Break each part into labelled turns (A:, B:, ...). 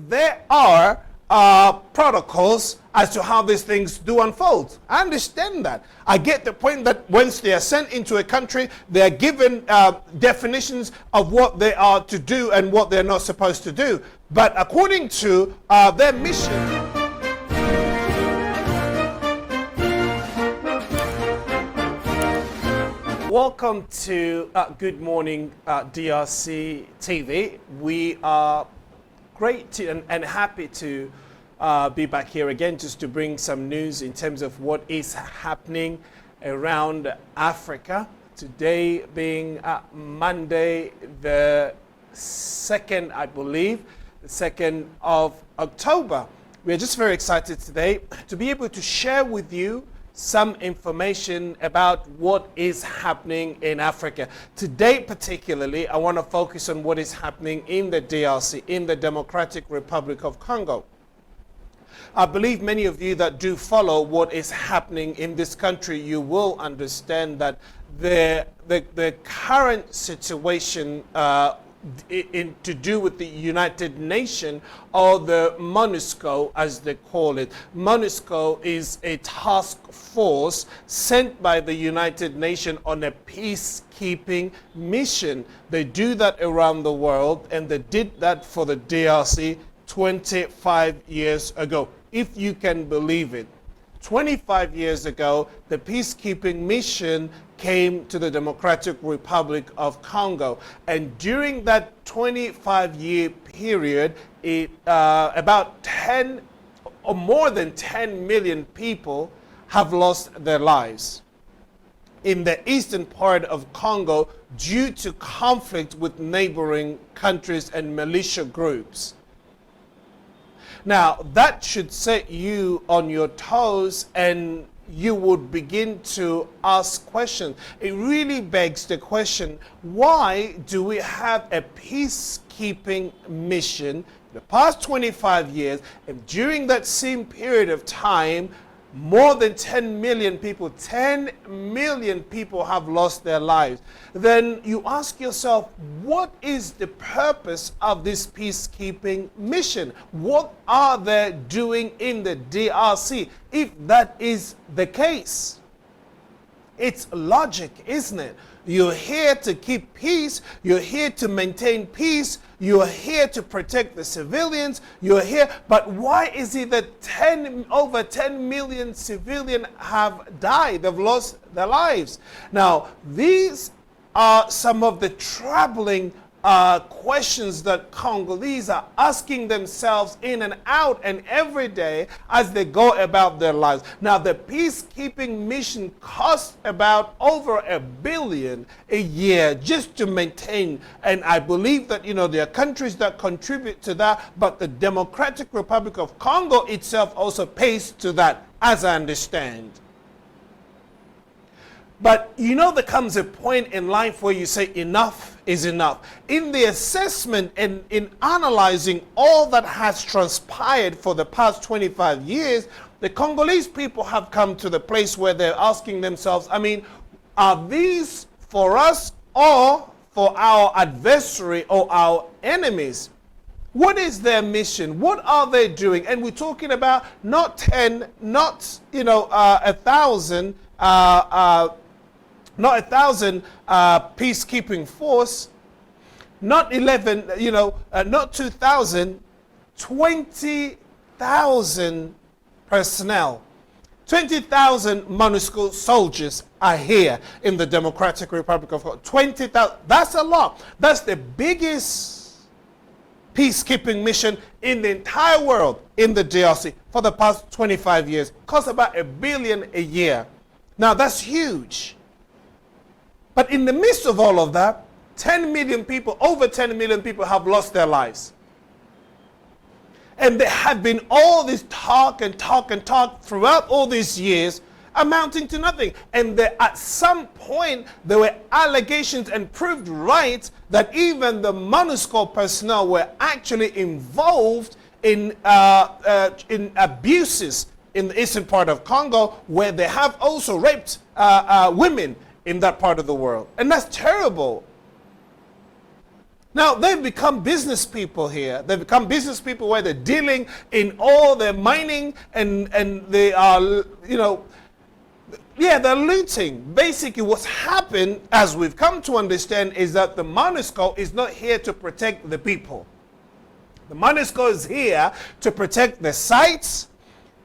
A: there are protocols as to how these things do unfold. I understand that. I get the point that once they are sent into a country, they are given definitions of what they are to do and what they're not supposed to do. But according to their mission, welcome to Good Morning DRC TV. We are great and happy to be back here again just to bring some news in terms of what is happening around Africa. Today being Monday the 2nd, I believe, the 2nd of October. We're just very excited today to be able to share with you some information about what is happening in Africa. Today particularly, I want to focus on what is happening in the DRC, in the Democratic Republic of Congo. I believe many of you that do follow what is happening in this country, you will understand that the current situation to do with the United Nations, or the Monusco as they call it. Monusco is a task force sent by the United Nations on a peacekeeping mission. They do that around the world, and they did that for the DRC 25 years ago, if you can believe it. 25 years ago, the peacekeeping mission came to the Democratic Republic of Congo. And during that 25-year period, about 10 or more than 10 million people have lost their lives in the eastern part of Congo due to conflict with neighboring countries and militia groups. Now, that should set you on your toes, and you would begin to ask questions. It really begs the question, why do we have a peacekeeping mission the past 25 years, and during that same period of time, more than 10 million people have lost their lives? Then you ask yourself, what is the purpose of this peacekeeping mission? What are they doing in the DRC if that is the case? It's logic, isn't it? You're here to keep peace. You're here to maintain peace. You're here to protect the civilians. You're here. But why is it that over 10 million civilians have died? They've lost their lives. Now, these are some of the troubling questions that Congolese are asking themselves in and out and every day as they go about their lives. Now, the peacekeeping mission costs about over $1 billion a year just to maintain, and I believe that, there are countries that contribute to that, but the Democratic Republic of Congo itself also pays to that, as I understand. But there comes a point in life where you say enough is enough. In the assessment and in analyzing all that has transpired for the past 25 years, the Congolese people have come to the place where they're asking themselves, are these for us or for our adversary or our enemies? What is their mission? What are they doing? And we're talking about not 10, not 1,000, not 1,000 peacekeeping force, not 11, not 2,000, 20,000 personnel. 20,000 Monusco soldiers are here in the Democratic Republic of Congo. 20,000, that's a lot. That's the biggest peacekeeping mission in the entire world in the DRC for the past 25 years. Costs about $1 billion a year. Now, that's huge. But in the midst of all of that, 10 million people, over 10 million people have lost their lives. And there have been all this talk throughout all these years amounting to nothing. And at some point, there were allegations and proved right that even the Monusco personnel were actually involved in abuses in the eastern part of Congo, where they have also raped women in that part of the world. And that's terrible. Now, they've become business people here. They've become business people where they're dealing in all their mining and they are, they're looting. Basically, what's happened, as we've come to understand, is that the Monusco is not here to protect the people. The Monusco is here to protect the sites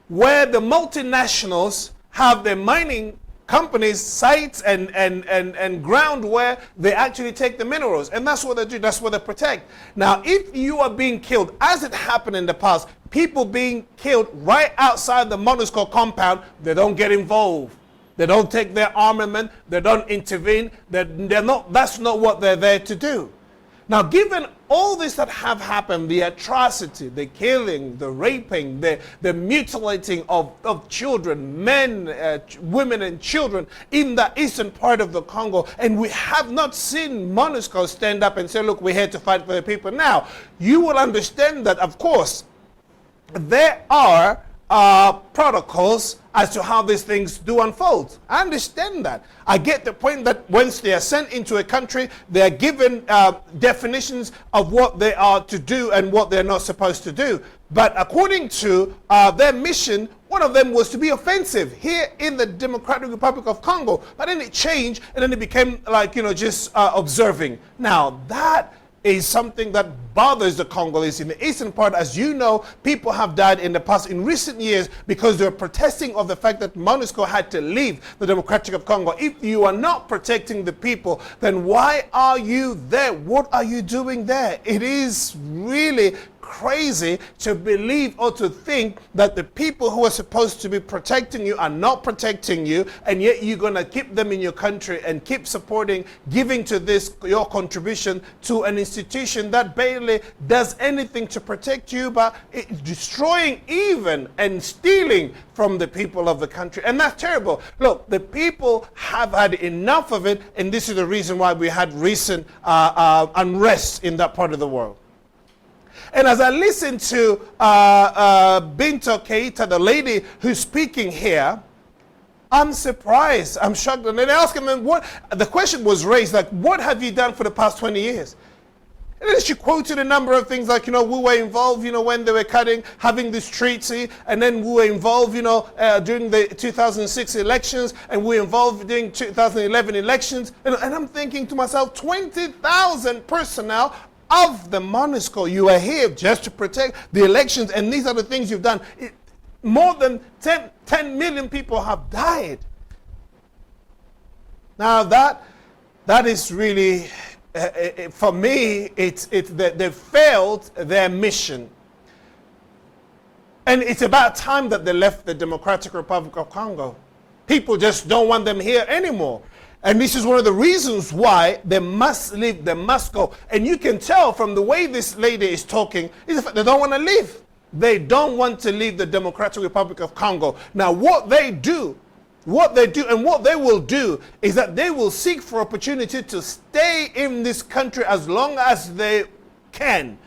A: where the multinationals have their mining companies, sites and ground where they actually take the minerals. And that's what they do. That's what they protect. Now, if you are being killed, as it happened in the past, people being killed right outside the Monusco compound, they don't get involved. They don't take their armament. They don't intervene. That's not what they're there to do. Now, given all this that have happened, the atrocity, the killing, the raping, the mutilating of children, men, women and children in the eastern part of the Congo, and we have not seen Monusco stand up and say, look, we're here to fight for the people. Now, you will understand that, of course, there are protocols as to how these things do unfold. I understand that. I get the point that once they are sent into a country, they are given definitions of what they are to do and what they're not supposed to do. But according to their mission, one of them was to be offensive here in the Democratic Republic of Congo. But then it changed and then it became like, just observing. Now that is something that bothers the Congolese. In the eastern part, as you know, people have died in the past, in recent years, because they were protesting of the fact that Monusco had to leave the Democratic of Congo. If you are not protecting the people, then why are you there? What are you doing there? It is really crazy to believe or to think that the people who are supposed to be protecting you are not protecting you, and yet you're going to keep them in your country and keep supporting, giving to this your contribution to an institution that barely does anything to protect you, but destroying even and stealing from the people of the country. And that's terrible. Look, the people have had enough of it, and this is the reason why we had recent unrest in that part of the world. And as I listen to Binto Keita, the lady who's speaking here, I'm surprised, I'm shocked. And they ask him, what, the question was raised, like, what have you done for the past 20 years? And then she quoted a number of things like, we were involved, when they were having this treaty, and then we were involved, during the 2006 elections, and we were involved during 2011 elections. And I'm thinking to myself, 20,000 personnel of the Monusco, you are here just to protect the elections, and these are the things you've done. More than 10 million people have died. Now that is really, for me, it's that they failed their mission. And it's about time that they left the Democratic Republic of Congo. People just don't want them here anymore. And this is one of the reasons why they must leave, they must go. And you can tell from the way this lady is talking, is they don't want to leave. They don't want to leave the Democratic Republic of Congo. Now what they do and what they will do is that they will seek for opportunity to stay in this country as long as they can.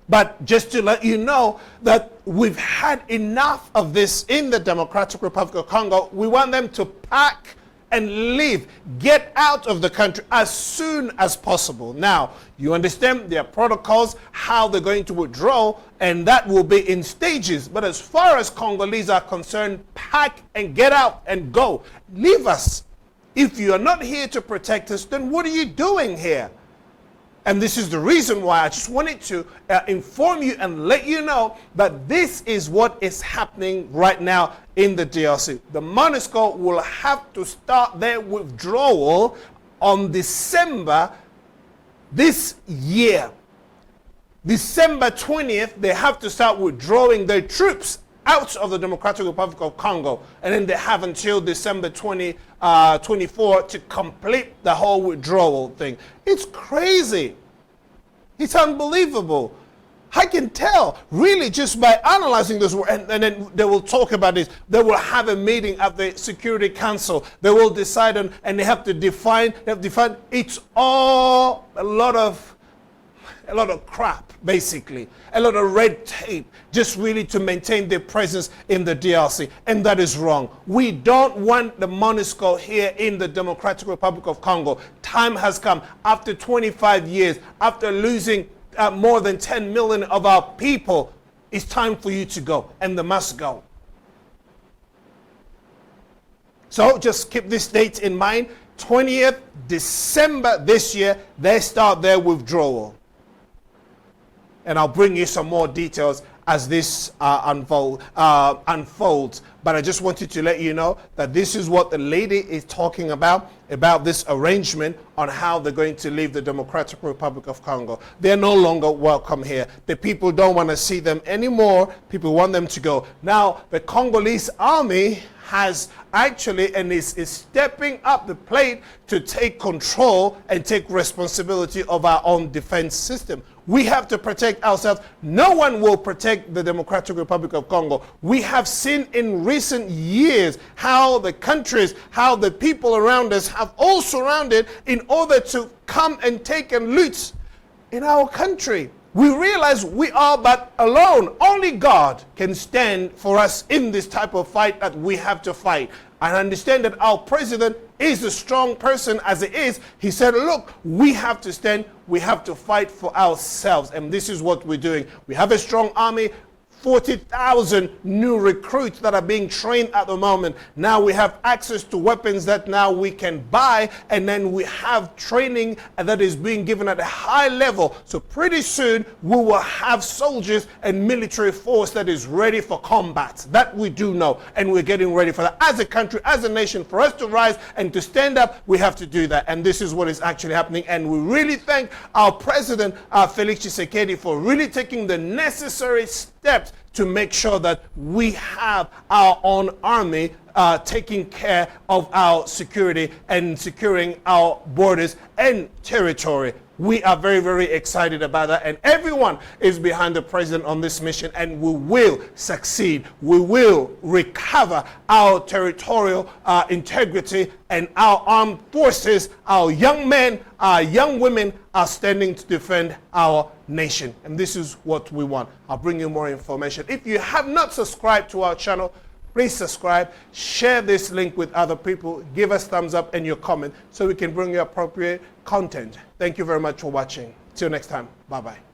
A: But just to let you know that we've had enough of this in the Democratic Republic of Congo. We want them to pack and leave, get out of the country as soon as possible. Now, you understand there are protocols, how they're going to withdraw, and that will be in stages. But as far as Congolese are concerned, pack and get out and go. Leave us. If you are not here to protect us, then what are you doing here? And this is the reason why I just wanted to inform you and let you know that this is what is happening right now in the DRC. The Monusco will have to start their withdrawal on December this year. December 20th, they have to start withdrawing their troops out of the Democratic Republic of Congo. And then they have until December 24 to complete the whole withdrawal thing. It's crazy. It's unbelievable. I can tell, really, just by analyzing this, and then they will talk about this. They will have a meeting at the Security Council. They will decide on, and they have to define, it's all a lot of, a lot of crap, basically, a lot of red tape, just really to maintain their presence in the DRC. And that is wrong. We don't want the Monusco here in the Democratic Republic of Congo. Time has come. After 25 years, after losing more than 10 million of our people, it's time for you to go, and they must go. So just keep this date in mind. 20th December this year, they start their withdrawal. And I'll bring you some more details as this unfolds. But I just wanted to let you know that this is what the lady is talking about this arrangement on how they're going to leave the Democratic Republic of Congo. They're no longer welcome here. The people don't want to see them anymore. People want them to go. Now, the Congolese army has actually and is stepping up the plate to take control and take responsibility of our own defense system. We have to protect ourselves. No one will protect the Democratic Republic of Congo. We have seen in recent years how the countries, how the people around us have all surrounded in order to come and take and loot in our country. We realize we are but alone. Only God can stand for us in this type of fight that we have to fight. I understand that our president is a strong person as it is. He said, look, we have to stand. We have to fight for ourselves. And this is what we're doing. We have a strong army. 40,000 new recruits that are being trained at the moment. Now we have access to weapons that now we can buy, and then we have training that is being given at a high level. So pretty soon we will have soldiers and military force that is ready for combat. That we do know, and we're getting ready for that. As a country, as a nation, for us to rise and to stand up, we have to do that. And this is what is actually happening. And we really thank our president, Felix Tshisekedi, for really taking the necessary steps to make sure that we have our own army taking care of our security and securing our borders and territory. We are very, very excited about that, and everyone is behind the president on this mission, and we will succeed. We will recover our territorial integrity, and our armed forces, our young men, our young women are standing to defend our nation, and this is what we want. I'll bring you more information. If you have not subscribed to our channel, please subscribe, share this link with other people, give us thumbs up and your comment so we can bring you appropriate content. Thank you very much for watching. Till next time, bye-bye.